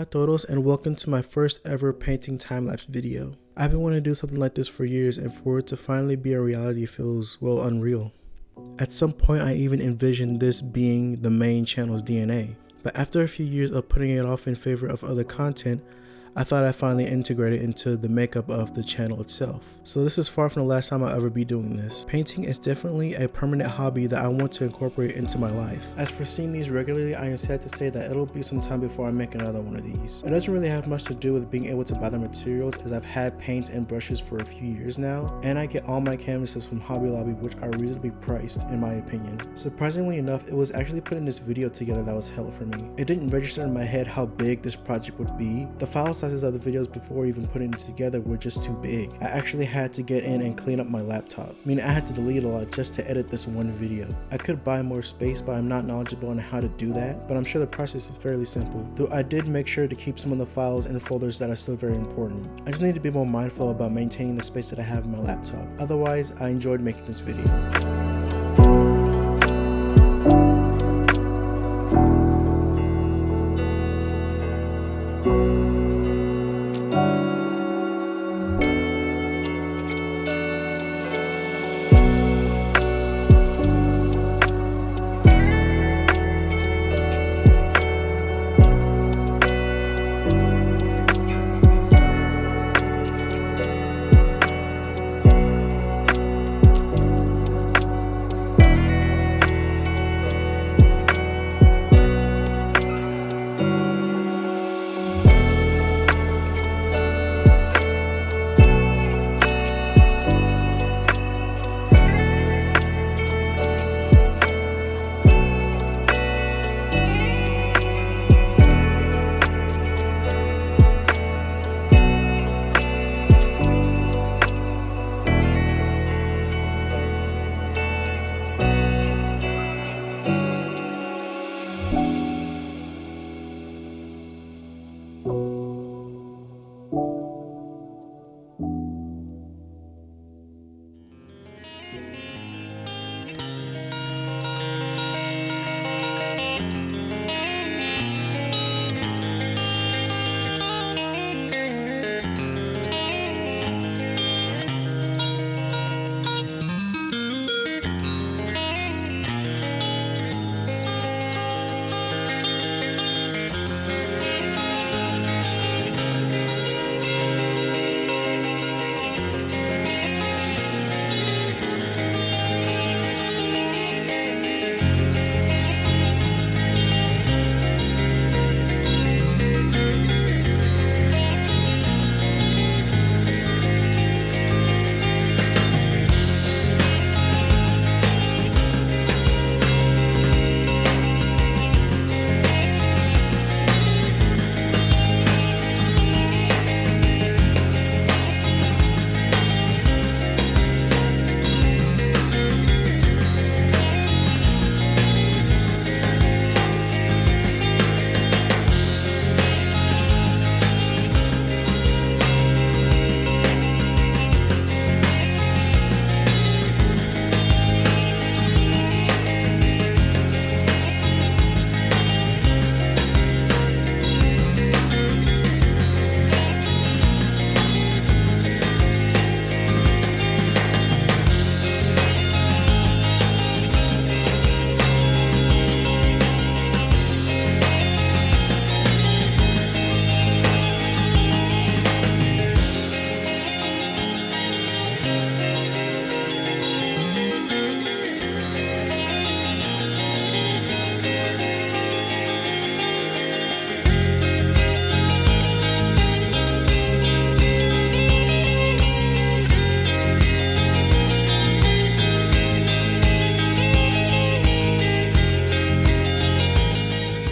a todos and welcome to my first ever painting time-lapse video. I've been wanting to do something like this for years, and for it to finally be a reality feels, well, unreal. At some point I even envisioned this being the main channel's DNA, but after a few years of putting it off in favor of other content, I thought I'd finally integrate it into the makeup of the channel itself. So this is far from the last time I'll ever be doing this. Painting is definitely a permanent hobby that I want to incorporate into my life. As for seeing these regularly, I am sad to say that it'll be some time before I make another one of these. It doesn't really have much to do with being able to buy the materials, as I've had paints and brushes for a few years now, and I get all my canvases from Hobby Lobby, which are reasonably priced in my opinion. Surprisingly enough, it was actually putting this video together that was hell for me. It didn't register in my head how big this project would be. The file sizes of the videos before even putting it together were just too big. I actually had to get in and clean up my laptop, meaning I had to delete a lot just to edit this one video. I could buy more space, but I'm not knowledgeable on how to do that, but I'm sure the process is fairly simple, though I did make sure to keep some of the files and folders that are still very important. I just need to be more mindful about maintaining the space that I have in my laptop. Otherwise, I enjoyed making this video.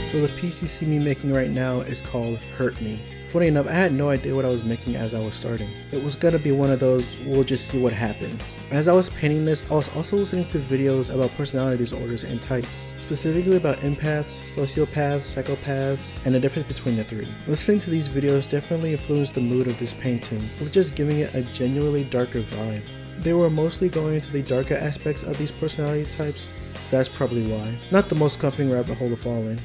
So the piece you see me making right now is called Hurt Me. Funny enough, I had no idea what I was making as I was starting. It was gonna be one of those, we'll just see what happens. As I was painting this, I was also listening to videos about personality disorders and types, specifically about empaths, sociopaths, psychopaths, and the difference between the three. Listening to these videos definitely influenced the mood of this painting, with just giving it a genuinely darker vibe. They were mostly going into the darker aspects of these personality types, so that's probably why. Not the most comforting rabbit hole to fall in.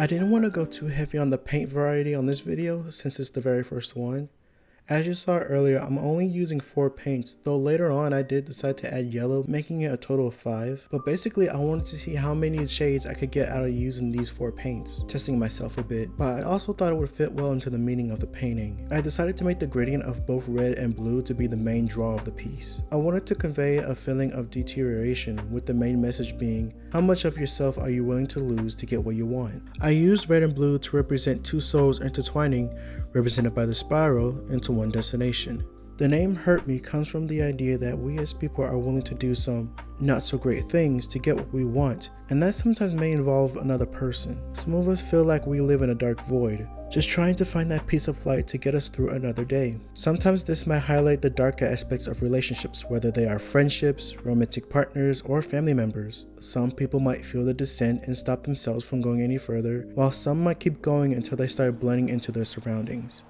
I didn't want to go too heavy on the paint variety on this video since it's the very first one. As you saw earlier, I'm only using 4 paints, though later on I did decide to add yellow, making it a total of 5. But basically I wanted to see how many shades I could get out of using these 4 paints, testing myself a bit, but I also thought it would fit well into the meaning of the painting. I decided to make the gradient of both red and blue to be the main draw of the piece. I wanted to convey a feeling of deterioration, with the main message being, how much of yourself are you willing to lose to get what you want? I used red and blue to represent 2 souls intertwining, represented by the spiral, into one destination. The name Hurt Me comes from the idea that we as people are willing to do some not so great things to get what we want, and that sometimes may involve another person. Some of us feel like we live in a dark void, just trying to find that piece of light to get us through another day. Sometimes this might highlight the darker aspects of relationships, whether they are friendships, romantic partners, or family members. Some people might feel the descent and stop themselves from going any further, while some might keep going until they start blending into their surroundings.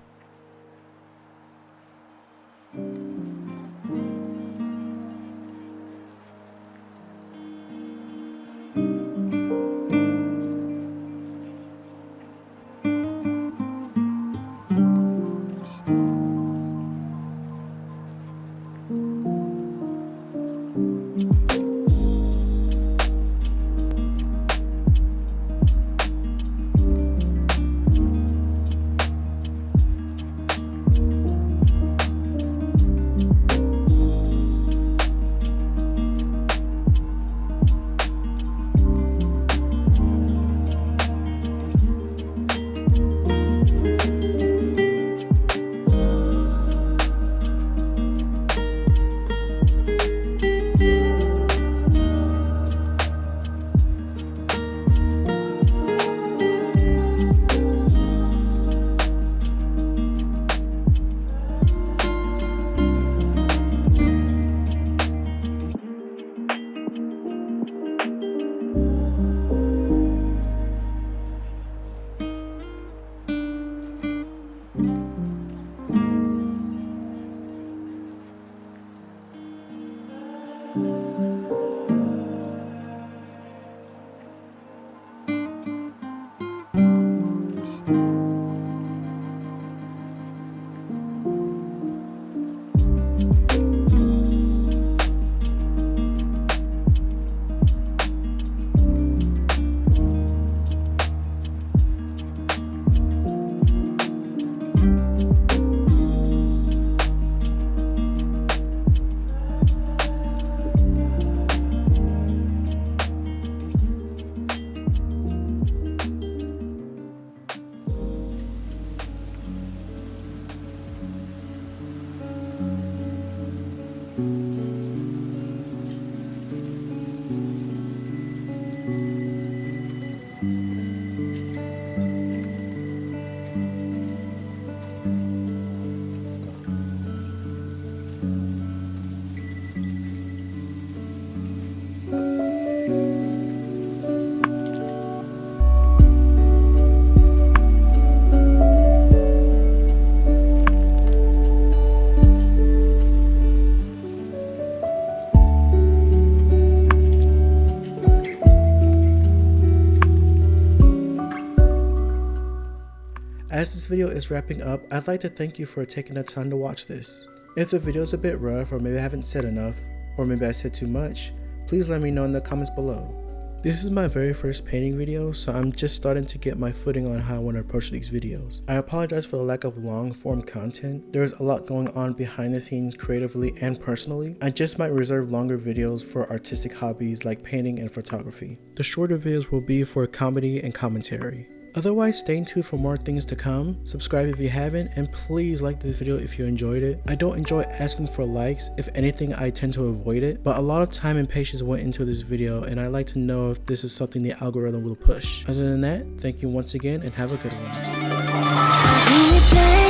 As this video is wrapping up, I'd like to thank you for taking the time to watch this. If the video is a bit rough, or maybe I haven't said enough, or maybe I said too much, please let me know in the comments below. This is my very first painting video, so I'm just starting to get my footing on how I want to approach these videos. I apologize for the lack of long form content. There's a lot going on behind the scenes creatively and personally. I just might reserve longer videos for artistic hobbies like painting and photography. The shorter videos will be for comedy and commentary. Otherwise, stay tuned for more things to come. Subscribe if you haven't, and please like this video if you enjoyed it. I don't enjoy asking for likes. If anything, I tend to avoid it, but a lot of time and patience went into this video, and I'd like to know if this is something the algorithm will push. Other than that, thank you once again and have a good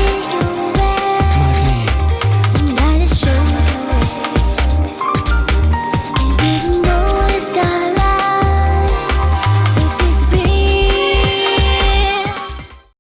one.